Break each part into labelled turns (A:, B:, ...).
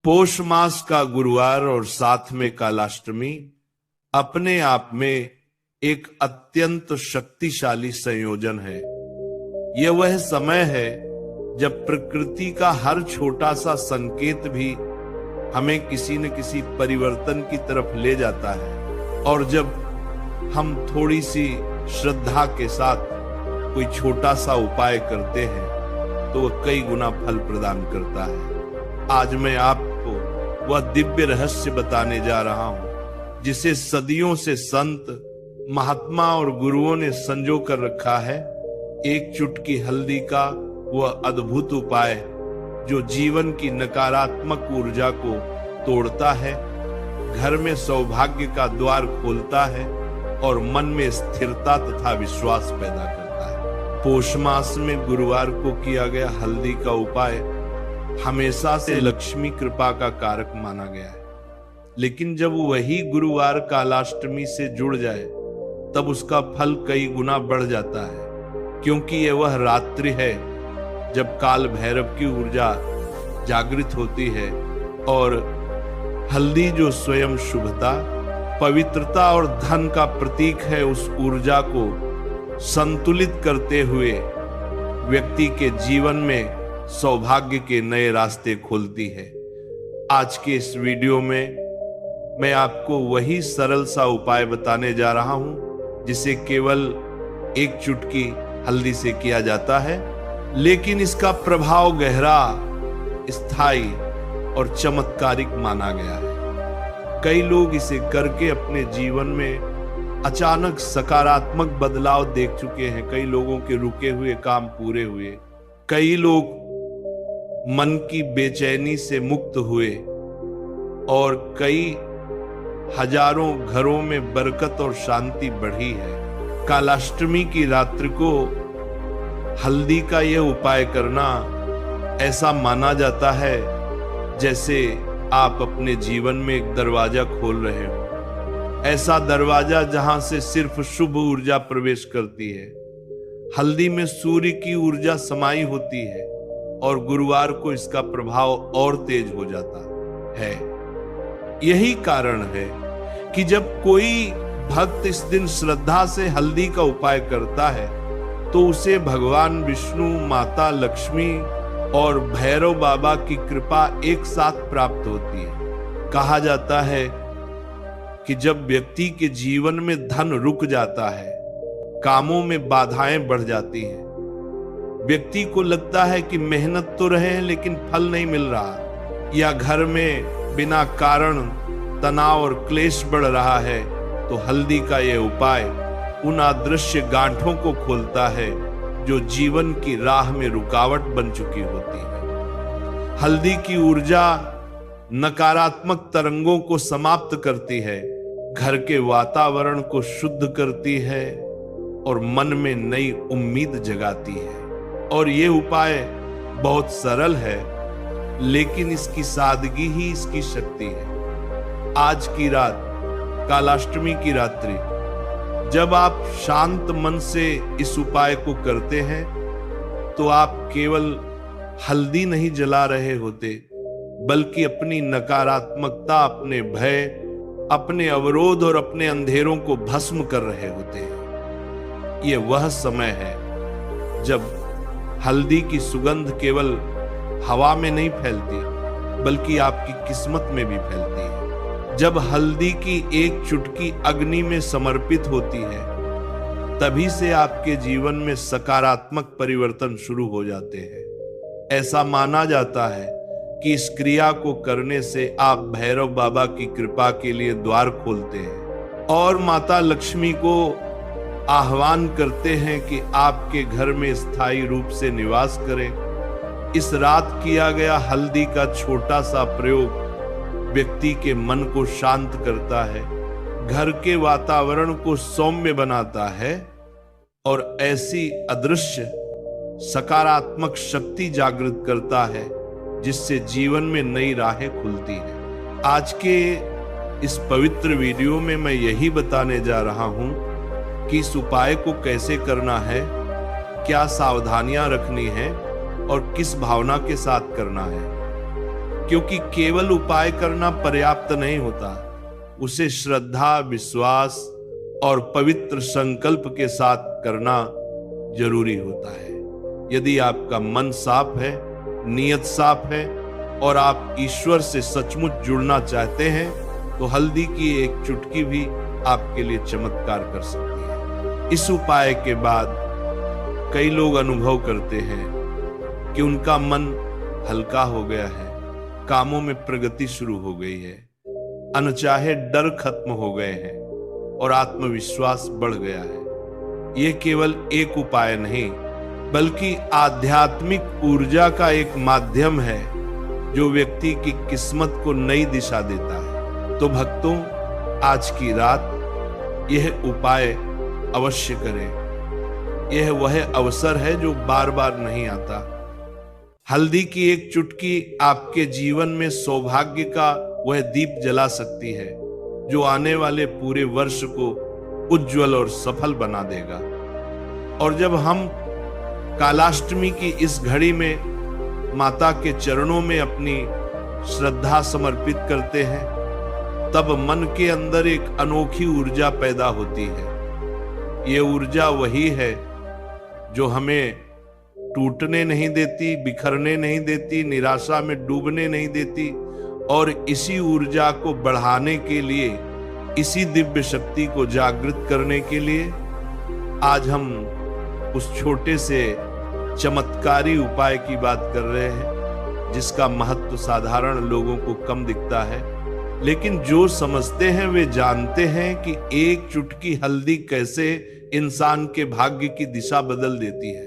A: पौष मास का गुरुवार और साथ में कालाष्टमी अपने आप में एक अत्यंत शक्तिशाली संयोजन है। यह वह समय है जब प्रकृति का हर छोटा सा संकेत भी हमें किसी न किसी परिवर्तन की तरफ ले जाता है, और जब हम थोड़ी सी श्रद्धा के साथ कोई छोटा सा उपाय करते हैं तो वह कई गुना फल प्रदान करता है। आज मैं आपको वह दिव्य रहस्य बताने जा रहा हूं जिसे सदियों से संत, महात्मा और गुरुओं ने संजो कर रखा है। एक चुटकी हल्दी का वह अद्भुत उपाय जो जीवन की नकारात्मक ऊर्जा को तोड़ता है, घर में सौभाग्य का द्वार खोलता है और मन में स्थिरता तथा विश्वास पैदा करता है। पौष मास में गुरुवार को किया गया हल्दी का उपाय हमेशा से लक्ष्मी कृपा का कारक माना गया है, लेकिन जब वही गुरुवार कालाष्टमी से जुड़ जाए तब उसका फल कई गुना बढ़ जाता है, क्योंकि यह वह रात्रि है जब काल भैरव की ऊर्जा जागृत होती है और हल्दी जो स्वयं शुभता, पवित्रता और धन का प्रतीक है, उस ऊर्जा को संतुलित करते हुए व्यक्ति के जीवन में सौभाग्य के नए रास्ते खोलती है। आज के इस वीडियो में मैं आपको वही सरल सा उपाय बताने जा रहा हूं जिसे केवल एक चुटकी हल्दी से किया जाता है, लेकिन इसका प्रभाव गहरा, स्थायी और चमत्कारिक माना गया है। कई लोग इसे करके अपने जीवन में अचानक सकारात्मक बदलाव देख चुके हैं। कई लोगों के रुके हुए काम पूरे हुए, कई लोग मन की बेचैनी से मुक्त हुए और कई हजारों घरों में बरकत और शांति बढ़ी है। कालाष्टमी की रात्रि को हल्दी का यह उपाय करना ऐसा माना जाता है जैसे आप अपने जीवन में एक दरवाजा खोल रहे हो, ऐसा दरवाजा जहां से सिर्फ शुभ ऊर्जा प्रवेश करती है। हल्दी में सूर्य की ऊर्जा समाई होती है और गुरुवार को इसका प्रभाव और तेज हो जाता है। यही कारण है कि जब कोई भक्त इस दिन श्रद्धा से हल्दी का उपाय करता है तो उसे भगवान विष्णु, माता लक्ष्मी और भैरव बाबा की कृपा एक साथ प्राप्त होती है। कहा जाता है कि जब व्यक्ति के जीवन में धन रुक जाता है, कामों में बाधाएं बढ़ जाती हैं, व्यक्ति को लगता है कि मेहनत तो रहे हैं लेकिन फल नहीं मिल रहा, या घर में बिना कारण तनाव और क्लेश बढ़ रहा है, तो हल्दी का यह उपाय उन अदृश्य गांठों को खोलता है जो जीवन की राह में रुकावट बन चुकी होती है। हल्दी की ऊर्जा नकारात्मक तरंगों को समाप्त करती है, घर के वातावरण को शुद्ध करती है और मन में नई उम्मीद जगाती है। और ये उपाय बहुत सरल है, लेकिन इसकी सादगी ही इसकी शक्ति है। आज की रात, कालाष्टमी की रात्रि, जब आप शांत मन से इस उपाय को करते हैं तो आप केवल हल्दी नहीं जला रहे होते, बल्कि अपनी नकारात्मकता, अपने भय, अपने अवरोध और अपने अंधेरों को भस्म कर रहे होते हैं। ये वह समय है जब हल्दी की सुगंध केवल हवा में नहीं फैलती, बल्कि आपकी किस्मत में भी फैलती है। जब हल्दी की एक चुटकी अग्नि में समर्पित होती है, तभी से आपके जीवन में सकारात्मक परिवर्तन शुरू हो जाते हैं। ऐसा माना जाता है कि इस क्रिया को करने से आप भैरव बाबा की कृपा के लिए द्वार खोलते हैं और माता लक्ष्मी को आह्वान करते हैं कि आपके घर में स्थायी रूप से निवास करें। इस रात किया गया हल्दी का छोटा सा प्रयोग व्यक्ति के मन को शांत करता है, घर के वातावरण को सौम्य बनाता है और ऐसी अदृश्य सकारात्मक शक्ति जागृत करता है जिससे जीवन में नई राहें खुलती हैं। आज के इस पवित्र वीडियो में मैं यही बताने जा रहा हूं कि इस उपाय को कैसे करना है, क्या सावधानियां रखनी है और किस भावना के साथ करना है। क्योंकि केवल उपाय करना पर्याप्त नहीं होता, उसे श्रद्धा, विश्वास और पवित्र संकल्प के साथ करना जरूरी होता है। यदि आपका मन साफ है, नियत साफ है और आप ईश्वर से सचमुच जुड़ना चाहते हैं, तो हल्दी की एक चुटकी भी आपके लिए चमत्कार कर सकती है। इस उपाय के बाद कई लोग अनुभव करते हैं कि उनका मन हल्का हो गया है, कामों में प्रगति शुरू हो गई है, अनचाहे डर खत्म हो गए हैं और आत्मविश्वास बढ़ गया है। ये केवल एक उपाय नहीं, बल्कि आध्यात्मिक ऊर्जा का एक माध्यम है जो व्यक्ति की किस्मत को नई दिशा देता है। तो भक्तों, आज की रात यह उपाय अवश्य करें। यह वह अवसर है जो बार बार नहीं आता। हल्दी की एक चुटकी आपके जीवन में सौभाग्य का वह दीप जला सकती है जो आने वाले पूरे वर्ष को उज्जवल और सफल बना देगा। और जब हम कालाष्टमी की इस घड़ी में माता के चरणों में अपनी श्रद्धा समर्पित करते हैं, तब मन के अंदर एक अनोखी ऊर्जा पैदा होती है। ये ऊर्जा वही है जो हमें टूटने नहीं देती, बिखरने नहीं देती, निराशा में डूबने नहीं देती। और इसी ऊर्जा को बढ़ाने के लिए, इसी दिव्य शक्ति को जागृत करने के लिए आज हम उस छोटे से चमत्कारी उपाय की बात कर रहे हैं, जिसका महत्व साधारण लोगों को कम दिखता है, लेकिन जो समझते हैं वे जानते हैं कि एक चुटकी हल्दी कैसे इंसान के भाग्य की दिशा बदल देती है।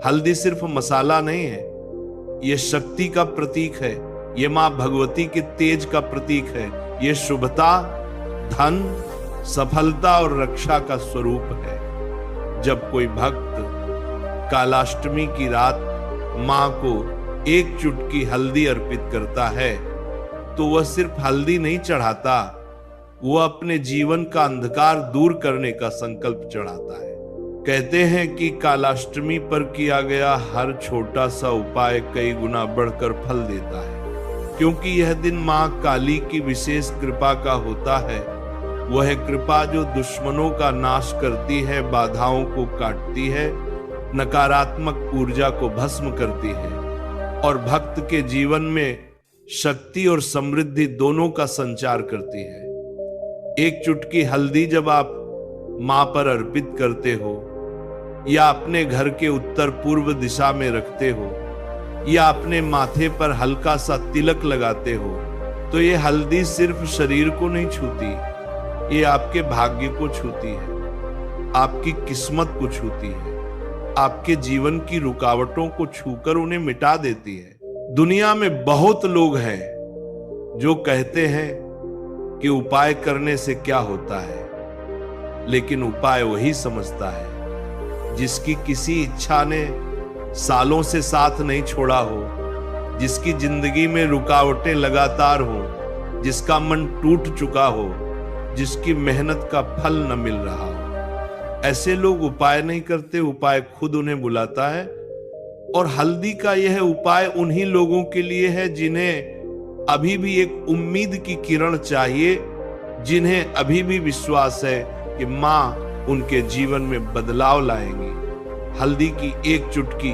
A: हल्दी सिर्फ मसाला नहीं है, यह शक्ति का प्रतीक है, ये मां भगवती के तेज का प्रतीक है, ये शुभता, धन, सफलता और रक्षा का स्वरूप है। जब कोई भक्त कालाष्टमी की रात मां को एक चुटकी हल्दी अर्पित करता है, तो वह सिर्फ हल्दी नहीं चढ़ाता, वह अपने जीवन का अंधकार दूर करने का संकल्प चढ़ाता है। कहते हैं कि कालाष्टमी पर किया गया हर छोटा सा उपाय कई गुना बढ़कर फल देता है, क्योंकि यह दिन मां काली की विशेष कृपा का होता है। वह कृपा जो दुश्मनों का नाश करती है, बाधाओं को काटती है, नकारात्मक ऊर्जा को भस्म करती है और भक्त के जीवन में शक्ति और समृद्धि दोनों का संचार करती है। एक चुटकी हल्दी जब आप मां पर अर्पित करते हो, या अपने घर के उत्तर पूर्व दिशा में रखते हो, या अपने माथे पर हल्का सा तिलक लगाते हो, तो ये हल्दी सिर्फ शरीर को नहीं छूती, ये आपके भाग्य को छूती है, आपकी किस्मत को छूती है, आपके जीवन की रुकावटों को छूकर उन्हें मिटा देती है। दुनिया में बहुत लोग हैं जो कहते हैं कि उपाय करने से क्या होता है, लेकिन उपाय वही समझता है जिसकी किसी इच्छा ने सालों से साथ नहीं छोड़ा हो, जिसकी जिंदगी में रुकावटें लगातार हो, जिसका मन टूट चुका हो, जिसकी मेहनत का फल न मिल रहा हो। ऐसे लोग उपाय नहीं करते, उपाय खुद उन्हें बुलाता है। और हल्दी का यह उपाय उन्हीं लोगों के लिए है जिन्हें अभी भी एक उम्मीद की किरण चाहिए, जिन्हें अभी भी विश्वास है कि मां उनके जीवन में बदलाव लाएंगी। हल्दी की एक चुटकी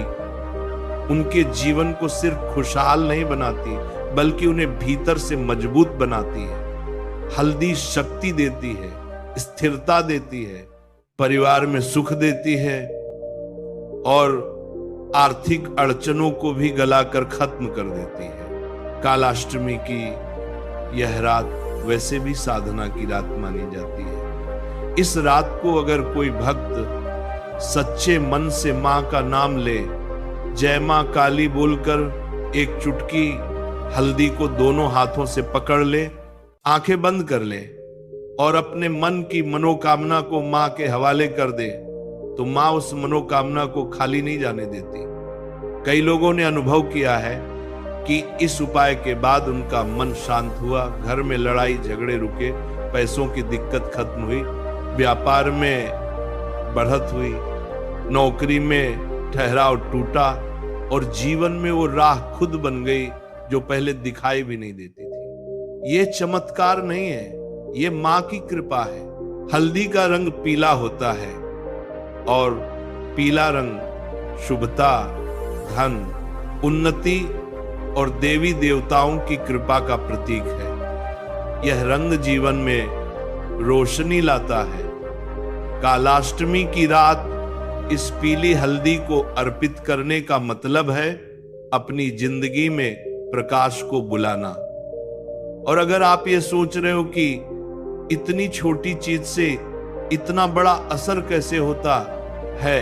A: उनके जीवन को सिर्फ खुशहाल नहीं बनाती, बल्कि उन्हें भीतर से मजबूत बनाती है। हल्दी शक्ति देती है, स्थिरता देती है, परिवार में सुख देती है और आर्थिक अड़चनों को भी गलाकर खत्म कर देती है। कालाष्टमी की यह रात वैसे भी साधना की रात मानी जाती है। इस रात को अगर कोई भक्त सच्चे मन से मां का नाम ले, जय मां काली बोलकर एक चुटकी हल्दी को दोनों हाथों से पकड़ ले, आंखें बंद कर ले और अपने मन की मनोकामना को मां के हवाले कर दे, तो मां उस मनोकामना को खाली नहीं जाने देती। कई लोगों ने अनुभव किया है कि इस उपाय के बाद उनका मन शांत हुआ, घर में लड़ाई झगड़े रुके, पैसों की दिक्कत खत्म हुई, व्यापार में बढ़त हुई, नौकरी में ठहराव टूटा और जीवन में वो राह खुद बन गई जो पहले दिखाई भी नहीं देती थी। ये चमत्कार नहीं है, ये मां की कृपा है। हल्दी का रंग पीला होता है और पीला रंग शुभता, धन, उन्नति और देवी देवताओं की कृपा का प्रतीक है। यह रंग जीवन में रोशनी लाता है। कालाष्टमी की रात इस पीली हल्दी को अर्पित करने का मतलब है अपनी जिंदगी में प्रकाश को बुलाना। और अगर आप ये सोच रहे हो कि इतनी छोटी चीज से इतना बड़ा असर कैसे होता है,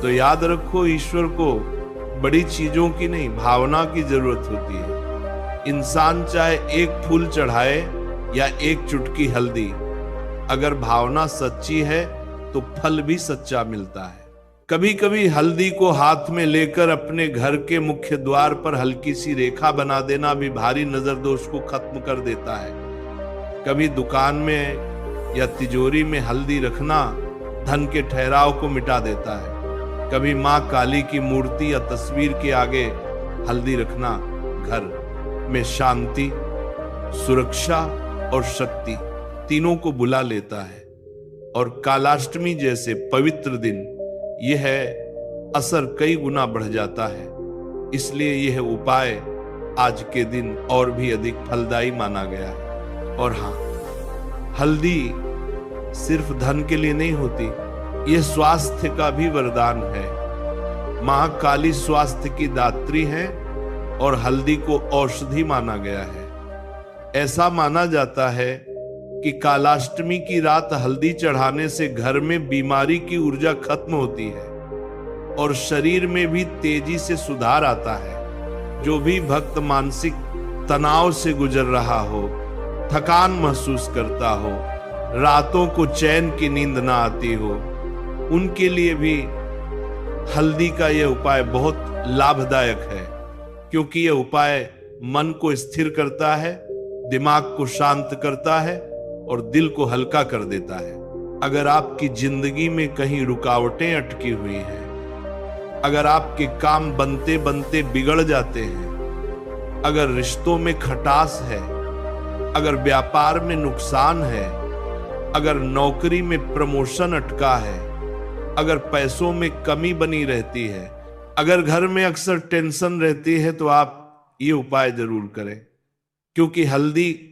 A: तो याद रखो, ईश्वर को बड़ी चीजों की नहीं, भावना की जरूरत होती है। इंसान चाहे एक फूल चढ़ाए या एक चुटकी हल्दी, अगर भावना सच्ची है तो फल भी सच्चा मिलता है। कभी कभी हल्दी को हाथ में लेकर अपने घर के मुख्य द्वार पर हल्की सी रेखा बना देना भी भारी नजर दोष को खत्म कर देता है। कभी दुकान में या तिजोरी में हल्दी रखना धन के ठहराव को मिटा देता है। कभी मां काली की मूर्ति या तस्वीर के आगे हल्दी रखना घर में शांति, सुरक्षा और शक्ति तीनों को बुला लेता है। और कालाष्टमी जैसे पवित्र दिन यह असर कई गुना बढ़ जाता है। इसलिए यह उपाय आज के दिन और भी अधिक फलदायी माना गया है। और हाँ, हल्दी सिर्फ धन के लिए नहीं होती, यह स्वास्थ्य का भी वरदान है। मां काली स्वास्थ्य की दात्री है और हल्दी को औषधि माना गया है। ऐसा माना जाता है कि कालाष्टमी की रात हल्दी चढ़ाने से घर में बीमारी की ऊर्जा खत्म होती है और शरीर में भी तेजी से सुधार आता है। जो भी भक्त मानसिक तनाव से गुजर रहा हो, थकान महसूस करता हो, रातों को चैन की नींद ना आती हो, उनके लिए भी हल्दी का यह उपाय बहुत लाभदायक है, क्योंकि यह उपाय मन को स्थिर करता है, दिमाग को शांत करता है और दिल को हल्का कर देता है। अगर आपकी जिंदगी में कहीं रुकावटें अटकी हुई हैं, अगर आपके काम बनते बनते बिगड़ जाते हैं, अगर रिश्तों में खटास है, अगर व्यापार में नुकसान है, अगर नौकरी में प्रमोशन अटका है, अगर पैसों में कमी बनी रहती है, अगर घर में अक्सर टेंशन रहती है, तो आप ये उपाय जरूर करें। क्योंकि हल्दी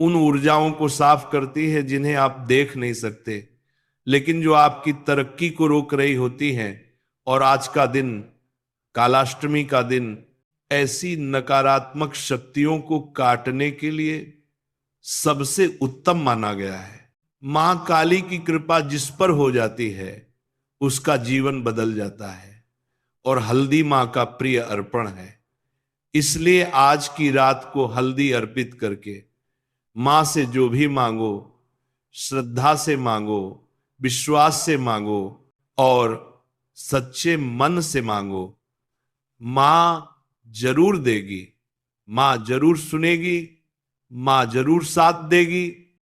A: उन ऊर्जाओं को साफ करती है जिन्हें आप देख नहीं सकते, लेकिन जो आपकी तरक्की को रोक रही होती हैं। और आज का दिन, कालाष्टमी का दिन, ऐसी नकारात्मक शक्तियों को काटने के लिए सबसे उत्तम माना गया है। मां काली की कृपा जिस पर हो जाती है उसका जीवन बदल जाता है, और हल्दी मां का प्रिय अर्पण है। इसलिए आज की रात को हल्दी अर्पित करके मां से जो भी मांगो, श्रद्धा से मांगो, विश्वास से मांगो और सच्चे मन से मांगो। मां जरूर देगी, मां जरूर सुनेगी, मां जरूर साथ देगी।